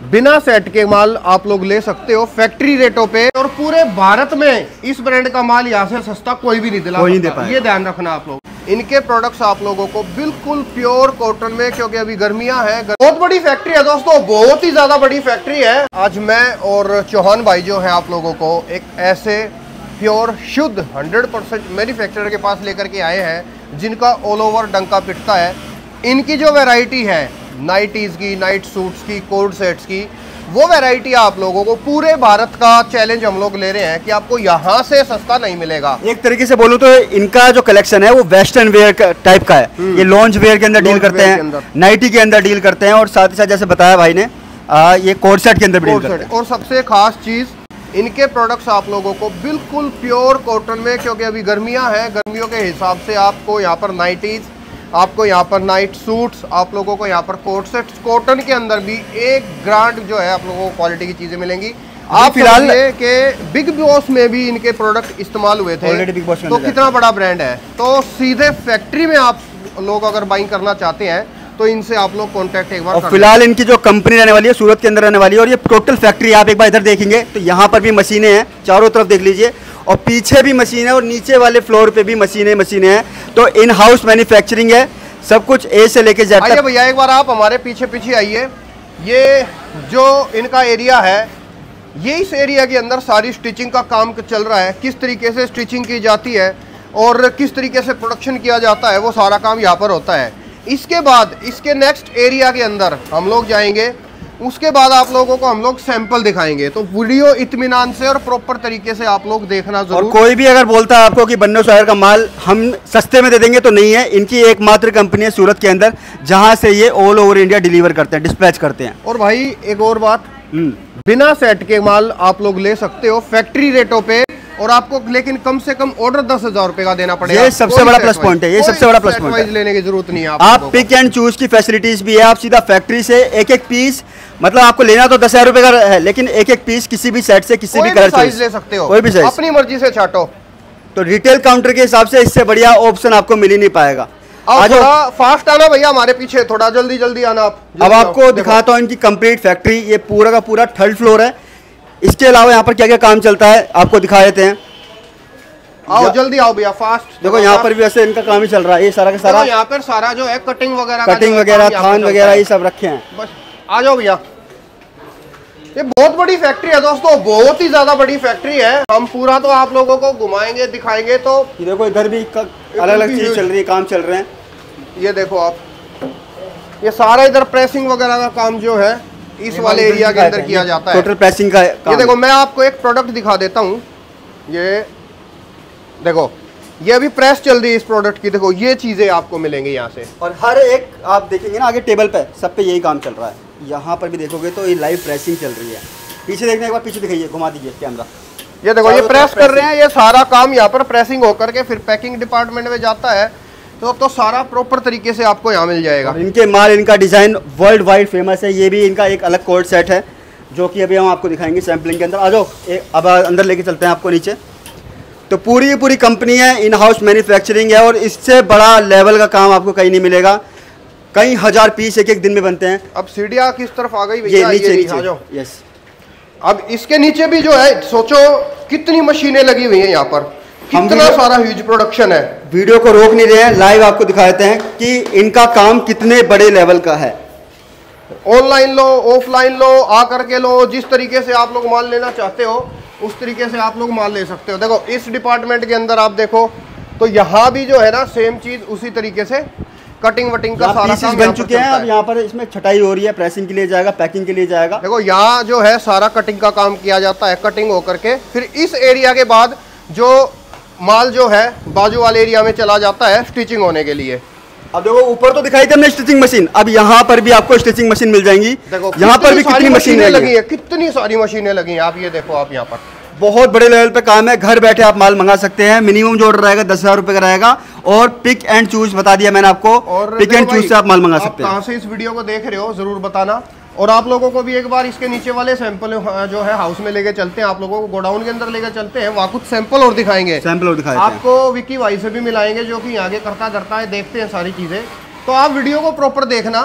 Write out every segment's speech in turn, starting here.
बिना सेट के माल आप लोग ले सकते हो फैक्ट्री रेटों पे, और पूरे भारत में इस ब्रांड का माल यहाँ से सस्ता कोई भी नहीं दे पाएगा। ये ध्यान रखना आप लोग। इनके प्रोडक्ट्स आप लोगों को बिल्कुल प्योर कॉटन में, क्योंकि अभी गर्मियां हैं। बहुत बड़ी फैक्ट्री है दोस्तों, बहुत ही ज्यादा बड़ी फैक्ट्री है। आज मैं और चौहान भाई जो है आप लोगों को एक ऐसे प्योर शुद्ध 100% मैन्युफैक्चरर के पास लेकर के आए हैं जिनका ऑल ओवर डंका पिटता है। इनकी जो वैरायटी है नाइटीज की, नाइट सूट्स की, कोट सेट्स की, वो वैरायटी आप लोगों को पूरे भारत का चैलेंज हम लोग ले रहे हैं कि आपको यहाँ से सस्ता नहीं मिलेगा। एक तरीके से बोलूं तो इनका जो कलेक्शन है वो वेस्टर्न वेयर टाइप का है। ये लॉन्ज वेयर के अंदर डील करते हैं, नाइटी के अंदर डील करते हैं, और साथ ही साथ जैसे बताया भाई ने ये कोट सेट के अंदर डील करते हैं। और सबसे खास चीज, इनके प्रोडक्ट्स आप लोगों को बिल्कुल प्योर कॉटन में, क्योंकि अभी गर्मियां हैं, गर्मियों के हिसाब से आपको यहाँ पर नाइटीज, आपको यहाँ पर नाइट सूट्स, आप लोगों को यहाँ पर कोट सेट्स, कॉटन के अंदर भी एक ग्रांड जो है आप लोगों को क्वालिटी की चीजें मिलेंगी। आप फिलहाल के बिग बॉस में भी इनके प्रोडक्ट इस्तेमाल हुए थे, बिग बॉस में तो कितना बड़ा ब्रांड है। तो सीधे फैक्ट्री में आप लोग अगर बाइंग करना चाहते हैं तो इनसे आप लोग कॉन्टेक्ट एक बार। और फिलहाल इनकी जो कंपनी रहने वाली है सूरत के अंदर रहने वाली है, और ये टोटल फैक्ट्री आप एक बार इधर देखेंगे तो यहाँ पर भी मशीनें हैं, चारों तरफ देख लीजिए, और पीछे भी मशीन है, और नीचे वाले फ्लोर पे भी मशीनें हैं। तो इन हाउस मैन्युफैक्चरिंग है, सब कुछ ए से लेके जेड तक। भैया एक बार आप हमारे पीछे पीछे आइए। ये जो इनका एरिया है, ये इस एरिया के अंदर सारी स्टिचिंग का काम चल रहा है। किस तरीके से स्टिचिंग की जाती है और किस तरीके से प्रोडक्शन किया जाता है, वो सारा काम यहाँ पर होता है। इसके बाद इसके नेक्स्ट एरिया के अंदर हम लोग जाएंगे, उसके बाद आप लोगों को हम लोग सैंपल दिखाएंगे। तो वीडियो इत्मीनान से और प्रॉपर तरीके से आप लोग देखना जरूर। और कोई भी अगर बोलता है आपको कि बन्नो शहर का माल हम सस्ते में दे देंगे, तो नहीं है। इनकी एकमात्र कंपनी है सूरत के अंदर जहां से ये ऑल ओवर इंडिया डिलीवर करते हैं, डिस्पैच करते हैं। और भाई एक और बात, बिना सेट के माल आप लोग ले सकते हो फैक्ट्री रेटों पे, और आपको लेकिन कम से कम ऑर्डर 10,000 रुपए का देना पड़ेगा। ये सबसे बड़ा प्लस पॉइंट है, ये सबसे बड़ा प्लस पॉइंट है। लेने की जरूरत नहीं है आप पिक एंड चूज की फैसिलिटीज भी है। आप सीधा फैक्ट्री से एक एक पीस, मतलब आपको लेना तो 10,000 रुपए का है, लेकिन एक एक पीस किसी भी सेट से किसी भी कलर साइज ले सकते हो, कोई भी साइज अपनी मर्जी से छाटो। तो रिटेल काउंटर के हिसाब से इससे बढ़िया ऑप्शन आपको मिल ही नहीं पाएगा। थोड़ा फास्ट आना भैया, हमारे पीछे थोड़ा जल्दी आना आप। अब आपको दिखाता हूँ इनकी कंप्लीट फैक्ट्री। ये पूरा का पूरा 3rd फ्लोर है। इसके अलावा यहाँ पर क्या क्या काम चलता है आपको दिखा देते हैं। आओ जल्दी आओ भैया, फास्ट। देखो यहाँ पर भी वैसे इनका काम ही चल रहा है। ये सारा का सारा यहाँ पर सारा जो है कटिंग वगैरह थान वगैरह ये सब रखे हैं। बस आ जाओ भैया। ये बहुत बड़ी फैक्ट्री है दोस्तों, बहुत ही ज्यादा बड़ी फैक्ट्री है। हम पूरा तो आप लोगों को घुमाएंगे, दिखाएंगे। तो देखो इधर भी अलग अलग चीज चल रही है, काम चल रहे हैं। ये देखो आप, ये सारा इधर प्रेसिंग वगैरह का काम जो है इस वाले एरिया के अंदर किया जाता है, टोटल प्रेसिंग का काम। ये देखो मैं आपको एक प्रोडक्ट दिखा देता हूँ। ये देखो, ये अभी प्रेस चल रही है इस प्रोडक्ट की। देखो ये चीजें आपको मिलेंगी यहाँ से, और हर एक आप देखेंगे ना आगे टेबल पे सब पे यही काम चल रहा है। यहाँ पर भी देखोगे तो ये लाइव प्रेसिंग चल रही है। पीछे देखने के बाद पीछे दिखाइए, घुमा दीजिए कैमरा। ये देखो ये प्रेस कर रहे हैं। ये सारा काम यहाँ पर प्रेसिंग होकर के फिर पैकिंग डिपार्टमेंट में जाता है। तो सारा प्रॉपर तरीके से आपको यहाँ मिल जाएगा। इनके माल, इनका डिजाइन वर्ल्ड वाइड फेमस है। ये भी इनका एक अलग कोड सेट है जो कि अभी हम आपको दिखाएंगे सैम्पलिंग के अंदर। आ जाओ अब अंदर लेके चलते हैं आपको नीचे। तो पूरी कंपनी है, इन हाउस मैन्युफैक्चरिंग है, और इससे बड़ा लेवल का काम आपको कहीं नहीं मिलेगा। कई हजार पीस एक दिन में बनते हैं। अब सीढ़ियाँ किस तरफ आ गई भैया? ये नीचे। यस। अब इसके नीचे भी जो है, सोचो कितनी मशीनें लगी हुई हैं यहाँ पर, कितना सारा ह्यूज प्रोडक्शन है। वीडियो को रोक नहीं रहे हैं, लाइव आपको दिखा देते हैं कि इनका काम कितने बड़े लेवल का है। ऑनलाइन लो, ऑफलाइन लो, आ करके लो, जिस तरीके से आप लोग माल लेना चाहते हो उस तरीके से आप लोग माल ले सकते हो। देखो इस डिपार्टमेंट के अंदर आप देखो तो यहाँ भी जो है ना सेम चीज उसी तरीके से कटिंग वटिंग का सारा काम बन चुके हैं। अब यहाँ पर इसमें छटाई हो रही है, प्रेसिंग के लिए जाएगा, पैकिंग के लिए जाएगा। देखो यहाँ जो है सारा कटिंग का काम किया जाता है, कटिंग होकर के फिर इस एरिया के बाद जो माल जो है बाजू वाले एरिया में चला जाता है स्टिचिंग होने के लिए। अब देखो ऊपर तो दिखाई थी हमने स्टिचिंग मशीन, अब यहाँ पर भी आपको स्टिचिंग मशीन मिल जाएंगी। देखो यहाँ पर भी कितनी मशीनें लगी है, कितनी सारी मशीनें लगी हैं। आप ये देखो, आप यहाँ पर बहुत बड़े लेवल पे काम है। घर बैठे आप माल मंगा सकते हैं। मिनिमम जो ऑर्डर रहेगा 10,000 रुपए का रहेगा, और पिक एंड चूज बता दिया मैंने आपको। और पिक एंड चूज से आप माल मंगा सकते हैं। कहाँ से इस वीडियो को देख रहे हो जरूर बताना। और आप लोगों को भी एक बार इसके नीचे वाले सैंपल जो है हाउस में लेके चलते हैं, आप लोगों को गोडाउन के अंदर लेके चलते हैं, वहाँ कुछ सैंपल और दिखाएंगे। सैंपल और दिखाएंगे आपको विक्की भाई से भी मिलाएंगे जो कि आगे करता है, देखते हैं सारी चीजें। तो आप वीडियो को प्रॉपर देखना,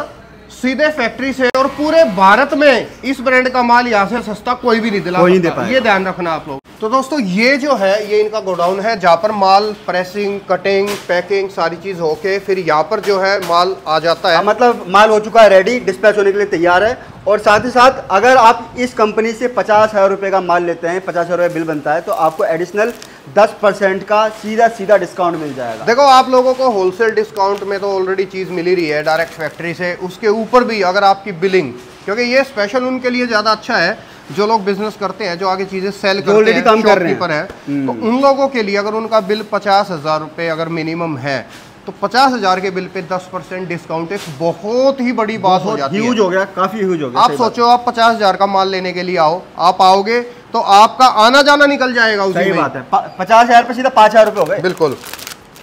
सीधे फैक्ट्री से, और पूरे भारत में इस ब्रांड का माल यहाँ से सस्ता कोई भी नहीं दिला सकता, ये ध्यान रखना आप लोग। तो दोस्तों ये जो है ये इनका गोडाउन है जहाँ पर माल प्रेसिंग, कटिंग, पैकिंग सारी चीज होके फिर यहाँ पर जो है माल आ जाता है। मतलब माल हो चुका है रेडी, डिस्पैच होने के लिए तैयार है। और साथ ही साथ अगर आप इस कंपनी से 50,000 रुपये का माल लेते हैं, 50,000 रुपये बिल बनता है, तो आपको एडिशनल 10% का सीधा डिस्काउंट मिल जाएगा। देखो आप लोगों को होलसेल डिस्काउंट में तो ऑलरेडी चीज़ मिल ही रही है डायरेक्ट फैक्ट्री से, उसके ऊपर भी अगर आपकी बिलिंग, क्योंकि ये स्पेशल उनके लिए ज़्यादा अच्छा है जो लोग बिजनेस करते हैं, जो आगे चीज़ें सेल करते हैं, काम कर रहे हैं, तो उन लोगों के लिए अगर उनका बिल 50,000 रुपये अगर मिनिमम है तो 50,000 के बिल पे 10% डिस्काउंट एक बहुत ही बड़ी बात हो जाती है। ह्यूज हो गया, काफी ह्यूज हो गया। आप सोचो आप 50,000 का माल लेने के लिए आप आओगे तो आपका आना जाना निकल जाएगा उसी में। सही बात है, 50,000 पे सीधा 5,000 रुपये हो गए। बिल्कुल।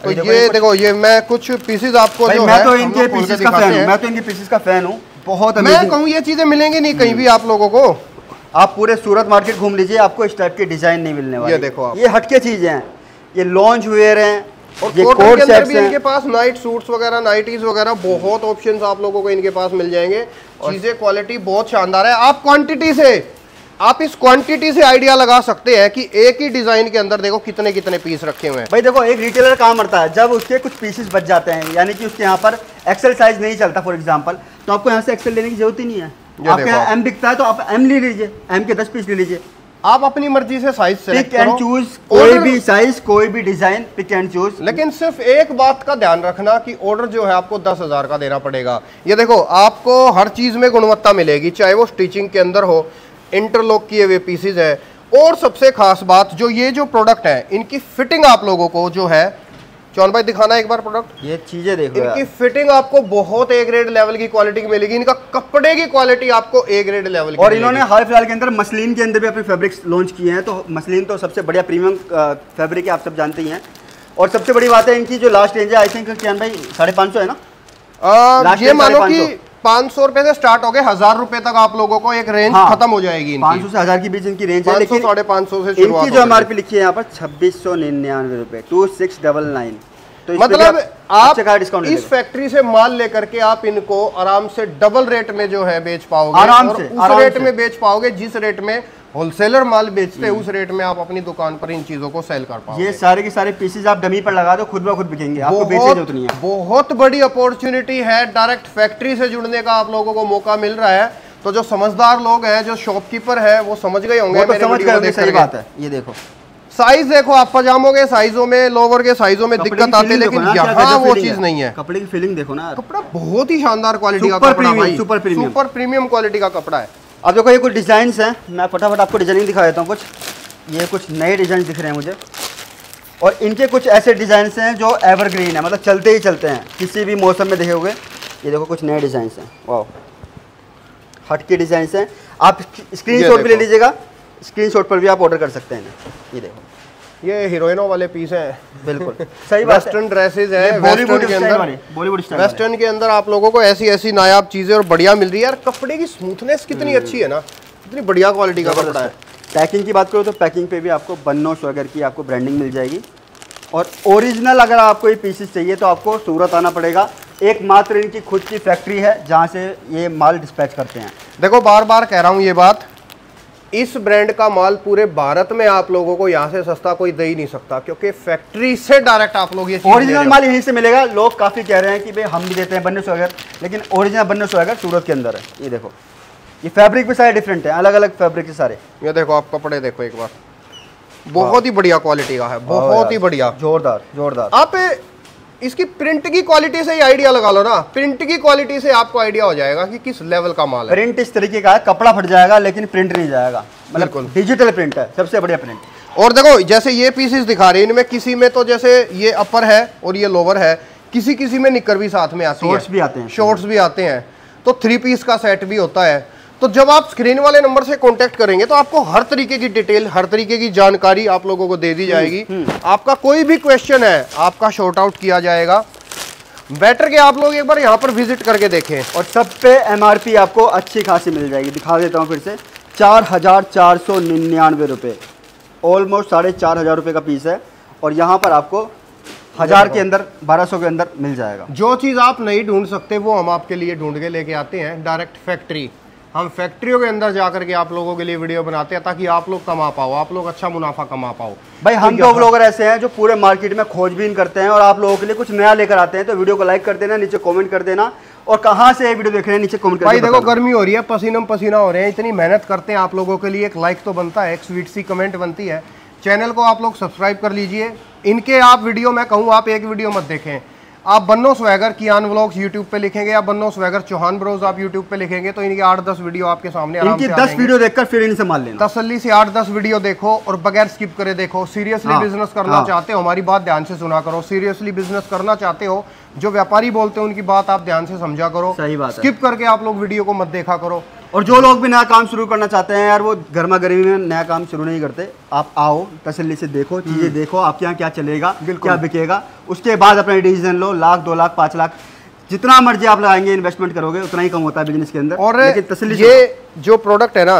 तो ये देखो ये मैं कुछ पीसेस आपको जो मैं है तो इनके पीसेस का फैन हूं, मैं तो इनके पीसेस का फैन हूं, बहुत अमेजिंग। मैं कहूँ ये चीजें मिलेंगी नहीं कहीं भी आप लोगों को। आप पूरे सूरत मार्केट घूम लीजिए, आपको इस टाइप के डिजाइन नहीं मिलने वाले। ये देखो आप, ये हटके चीजें हैं, ये लॉन्च वेयर हैं, और ये कोट सेट्स हैं। इनके पास नाइट सूट्स वगैरह, नाइटीज वगैरह बहुत ऑप्शंस आप लोगों को इनके पास मिल जाएंगे। चीजें क्वालिटी बहुत शानदार है। आप क्वांटिटी से, आप इस क्वांटिटी से आइडिया लगा सकते हैं कि एक ही डिजाइन के अंदर देखो कितने कितने पीस रखे हुए हैं। भाई देखो एक रिटेलर काम करता है, जब उसके कुछ पीसेस बच जाते हैं, यानी कि उसके यहाँ पर एक्सेल साइज नहीं चलता फॉर एग्जांपल, तो आपको यहाँ से एक्सेल लेने की जरूरत ही नहीं है। आपके यहाँ एम बिकता है तो आप एम ले लीजिए, एम के 10 पीस ले लीजिए। आप अपनी मर्जी से साइज सेलेक्ट करो, पिक एंड चूज, कोई भी साइज, कोई भी डिजाइन, पिक एंड चूज। लेकिन सिर्फ एक बात का ध्यान रखना कि ऑर्डर जो है आपको 10,000 का देना पड़ेगा। ये देखो आपको हर चीज में गुणवत्ता मिलेगी, चाहे वो स्टिचिंग के अंदर हो, इंटरलॉक किए हुए पीसेज है, और सबसे खास बात जो ये जो प्रोडक्ट है इनकी फिटिंग आप लोगों को जो है, चौन भाई दिखाना एक बार प्रोडक्ट। ये चीजें देखो, इनकी फिटिंग आपको बहुत ए ग्रेड लेवल की क्वालिटी की मिलेगी। इनका कपड़े की क्वालिटी आपको ए ग्रेड लेवल की। और इन्होंने हाल फिलहाल के अंदर मसलिन के अंदर भी अपने फैब्रिक्स लॉन्च किए हैं, तो मसलिन तो सबसे बढ़िया प्रीमियम फैब्रिक है, आप सब जानते ही हैं। और सबसे बड़ी बात है इनकी जो लास्ट रेंज है, आई थिंक चैन भाई 550 है ना। ये मानो कि 500 रुपए से स्टार्ट हो गए 1,000 रुपए तक आप लोगों को एक रेंज खत्म हो जाएगी। 500 से 1,000 के बीच इनकी रेंज है, लेकिन 500 से शुरुआत। इनकी जो एमआरपी लिखी है यहाँ पर 2699 रुपए, 2699। तो मतलब आप इस फैक्ट्री से माल लेकर के आप इनको आराम से डबल रेट में जो है बेच पाओगे, आराम और से, उस रेट में बेच पाओगे जिस रेट में होलसेलर माल बेचते हैं, उस रेट में आप अपनी दुकान पर इन चीजों को सेल कर पाओगे। ये सारे के सारे पीसेस आप डमी पर लगा दो, खुद ब खुद बिकेंगे, आपको बेचने की जरूरत नहीं है। बहुत बड़ी अपॉर्चुनिटी है, डायरेक्ट फैक्ट्री से जुड़ने का आप लोगों को मौका मिल रहा है। तो जो समझदार लोग हैं, जो शॉपकीपर है, वो समझ गए होंगे, समझ गए। सही बात है। ये देखो साइज देखो, आप पजामों के साइजों में, लोवर के साइजों में दिक्कत आती है, लेकिन यहाँ वो चीज नहीं है। कपड़े की फीलिंग देखो ना, कपड़ा बहुत ही शानदार क्वालिटी का कपड़ा भाई, सुपर प्रीमियम क्वालिटी का कपड़ा है। अब देखो ये कुछ डिजाइन्स हैं, मैं फटाफट आपको डिजाइनिंग दिखा देता हूँ। कुछ ये कुछ नए डिजाइन दिख रहे हैं मुझे, और इनके कुछ ऐसे डिजाइन्स हैं जो एवरग्रीन है, मतलब चलते ही चलते हैं, किसी भी मौसम में देखे हुए। ये देखो कुछ नए डिजाइन्स हैं, वाह, हटके डिजाइन्स हैं। आप स्क्रीनशॉट भी ले लीजिएगा, स्क्रीनशॉट पर भी आप ऑर्डर कर सकते हैं। ये देखो ये हीरोइनों वाले पीस हैं, बिल्कुल सही बात। वेस्टर्न ड्रेसेस हैं, बॉलीवुड के अंदर, बॉलीवुड स्टाइल, वेस्टर्न के अंदर आप लोगों को ऐसी ऐसी नायाब चीजें और बढ़िया मिल रही है यार। कपड़े की स्मूथनेस कितनी अच्छी है ना, कितनी बढ़िया क्वालिटी का कपड़ा है। पैकिंग की बात करो तो पैकिंग पे भी आपको बन्नो स्वैगर की आपको ब्रांडिंग मिल जाएगी। और ओरिजिनल अगर आपको ये पीसेस चाहिए तो आपको सूरत आना पड़ेगा। एकमात्र इनकी खुद की फैक्ट्री है जहाँ से ये माल डिस्पैच करते हैं। देखो बार बार कह रहा हूँ ये बात, इस ब्रांड का माल पूरे भारत में आप लोगों को यहाँ से सस्ता कोई दे ही नहीं सकता, क्योंकि फैक्ट्री से डायरेक्ट आप लोग ये ओरिजिनल माल यहीं से मिलेगा। लोग काफ़ी कह रहे हैं कि भाई हम भी देते हैं बन्नो स्वैगर, लेकिन ओरिजिनल बन्नो स्वैगर सूरत के अंदर है। ये देखो ये फैब्रिक भी सारे डिफरेंट है, अलग अलग फैब्रिक के सारे। ये देखो आप कपड़े देखो एक बार, बहुत ही बढ़िया क्वालिटी का है, बहुत ही बढ़िया, जोरदार जोरदार। आप इसकी प्रिंट की क्वालिटी से ही आइडिया लगा लो ना, प्रिंट की क्वालिटी से आपको आइडिया हो जाएगा कि किस लेवल का माल है। प्रिंट इस तरीके का है, कपड़ा फट जाएगा लेकिन प्रिंट नहीं जाएगा, मतलब डिजिटल प्रिंट है, सबसे बढ़िया प्रिंट। और देखो जैसे ये पीसेस दिखा रहे हैं, इनमें किसी में तो जैसे ये अपर है और ये लोअर है, किसी किसी में निकर भी साथ में आती है, शॉर्ट्स भी आते हैं, शॉर्ट्स भी आते हैं, तो 3 पीस का सेट भी होता है। तो जब आप स्क्रीन वाले नंबर से कांटेक्ट करेंगे तो आपको हर तरीके की डिटेल, हर तरीके की जानकारी आप लोगों को दे दी जाएगी। आपका कोई भी क्वेश्चन है आपका शॉर्ट आउट किया जाएगा। बेटर के आप लोग एक बार यहाँ पर विजिट करके देखें। और सब पे एमआरपी आपको अच्छी खासी मिल जाएगी, दिखा देता हूँ फिर से, 4,499 रुपये, ऑलमोस्ट 4,500 रुपये का पीस है। और यहाँ पर आपको 1000 के अंदर 1200 के अंदर मिल जाएगा। जो चीज़ आप नहीं ढूंढ सकते वो हम आपके लिए ढूंढ के लेके आते हैं डायरेक्ट फैक्ट्री। हम फैक्ट्रियों के अंदर जाकर के आप लोगों के लिए वीडियो बनाते हैं ताकि आप लोग कमा पाओ, आप लोग अच्छा मुनाफा कमा पाओ। भाई हम तो ब्लॉगर ऐसे हैं जो पूरे मार्केट में खोजबीन करते हैं और आप लोगों के लिए कुछ नया लेकर आते हैं। तो वीडियो को लाइक कर देना, नीचे कमेंट कर देना, और कहाँ से वीडियो देख रहे हैं नीचे कमेंट कर भाई देखो गर्मी हो रही है, पसीना पसीना हो रहे हैं, इतनी मेहनत करते हैं आप लोगों के लिए, एक लाइक तो बनता है, एक स्वीट सी कमेंट बनती है। चैनल को आप लोग सब्सक्राइब कर लीजिए। इनके आप वीडियो, मैं कहूँ आप एक वीडियो मत देखें। आप बन्नो स्वैगर कियान व्लॉग्स यूट्यूब पे लिखेंगे या बन्नो स्वैगर चौहान ब्रोज आप यूट्यूब पे लिखेंगे तो इनके 8-10 वीडियो आपके सामने आराम से 10 वीडियो देखकर फिर इनसे मान लेना। तसल्ली से 8-10 वीडियो देखो और बगैर स्किप करे देखो। सीरियसली बिजनेस करना चाहते हो, हमारी बात ध्यान से सुना करो। सीरियसली बिजनेस करना चाहते हो, जो व्यापारी बोलते हैं उनकी बात आप ध्यान से समझा करो। सही बात है। स्किप करके आप लोग वीडियो को मत देखा करो। और जो लोग भी नया काम शुरू करना चाहते हैं यार, वो गर्मा गर्मी में नया काम शुरू नहीं करते। आप आओ, तसल्ली से देखो, चीजें देखो, आपके यहाँ क्या चलेगा, क्या बिकेगा, उसके बाद अपना डिसीजन लो। 1 लाख 2 लाख 5 लाख जितना मर्जी आप लगाएंगे, इन्वेस्टमेंट करोगे, उतना ही कम होता है बिजनेस के अंदर। और तसल्ली ये जो प्रोडक्ट है ना,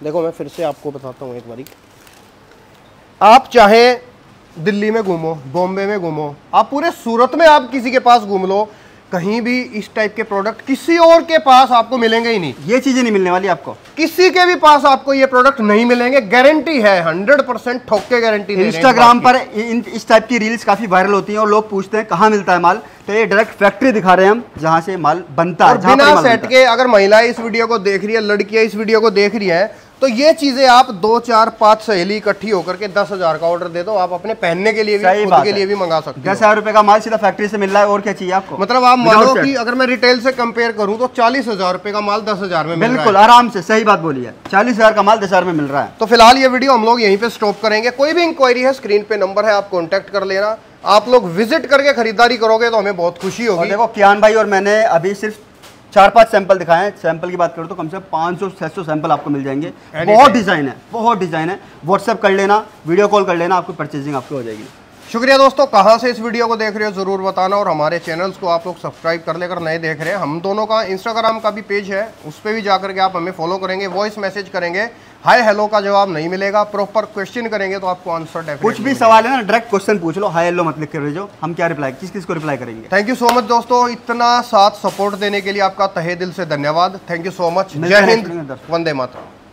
देखो मैं फिर से आपको बताता हूँ एक बारी। आप चाहे दिल्ली में घूमो, बॉम्बे में घूमो, आप पूरे सूरत में आप किसी के पास घूम लो, कहीं भी इस टाइप के प्रोडक्ट किसी और के पास आपको मिलेंगे ही नहीं। ये चीजें नहीं मिलने वाली आपको, किसी के भी पास आपको ये प्रोडक्ट नहीं मिलेंगे, गारंटी है, 100% ठोक के गारंटी। इंस्टाग्राम पर इस टाइप की रील्स काफी वायरल होती हैं और लोग पूछते हैं कहाँ मिलता है माल, तो ये डायरेक्ट फैक्ट्री दिखा रहे हैं हम जहाँ से माल बनता है। बिना सेट के अगर महिलाएं इस वीडियो को देख रही है, लड़कियां इस वीडियो को देख रही है, तो ये चीजें आप 2 4 5 सहेली इकट्ठी होकर के 10,000 का ऑर्डर दे दो, आप अपने पहनने के लिए भी, खुद के लिए भी मंगा सकते हो। 10,000 रुपए का माल सीधा फैक्ट्री से मिल रहा है, और क्या चाहिए आपको। मतलब आप मानो कि अगर मैं रिटेल से कंपेयर करूं तो 40,000 रुपए का माल 10,000 में मिल रहा है। बिल्कुल आराम से, सही बात बोली है, 40,000 का माल 10,000 में मिल रहा है। तो फिलहाल ये वीडियो हम लोग यहीं पे स्टॉप करेंगे। कोई भी इंक्वायरी है, स्क्रीन पे नंबर है, आप कॉन्टेक्ट कर लेना। आप लोग विजिट करके खरीदारी करोगे तो हमें बहुत खुशी होगी। देखो कियान भाई और मैंने अभी सिर्फ 4-5 सैंपल दिखाए हैं। सैंपल की बात करो तो कम से कम 500-600 सैंपल आपको मिल जाएंगे। बहुत डिजाइन है, बहुत डिजाइन है। व्हाट्सएप कर लेना, वीडियो कॉल कर लेना, आपको परचेजिंग आपको हो जाएगी। शुक्रिया दोस्तों, कहाँ से इस वीडियो को देख रहे हो जरूर बताना, और हमारे चैनल्स को आप लोग सब्सक्राइब कर लेकर नए देख रहे हैं। हम दोनों का इंस्टाग्राम का भी पेज है, उस पर भी जाकर के आप हमें फॉलो करेंगे, वॉइस मैसेज करेंगे, हाय हेलो का जवाब नहीं मिलेगा, प्रॉपर क्वेश्चन करेंगे तो आपको आंसर डेफिनेटली। कुछ भी सवाल है ना, डायरेक्ट क्वेश्चन पूछ लो, हाय हेलो मत लिख कर भेजो, हम क्या रिप्लाई, किस को रिप्लाई करेंगे। थैंक यू सो मच दोस्तों, इतना साथ सपोर्ट देने के लिए आपका तहे दिल से धन्यवाद। Thank you so much. जय हिंद, वंदे मातरम।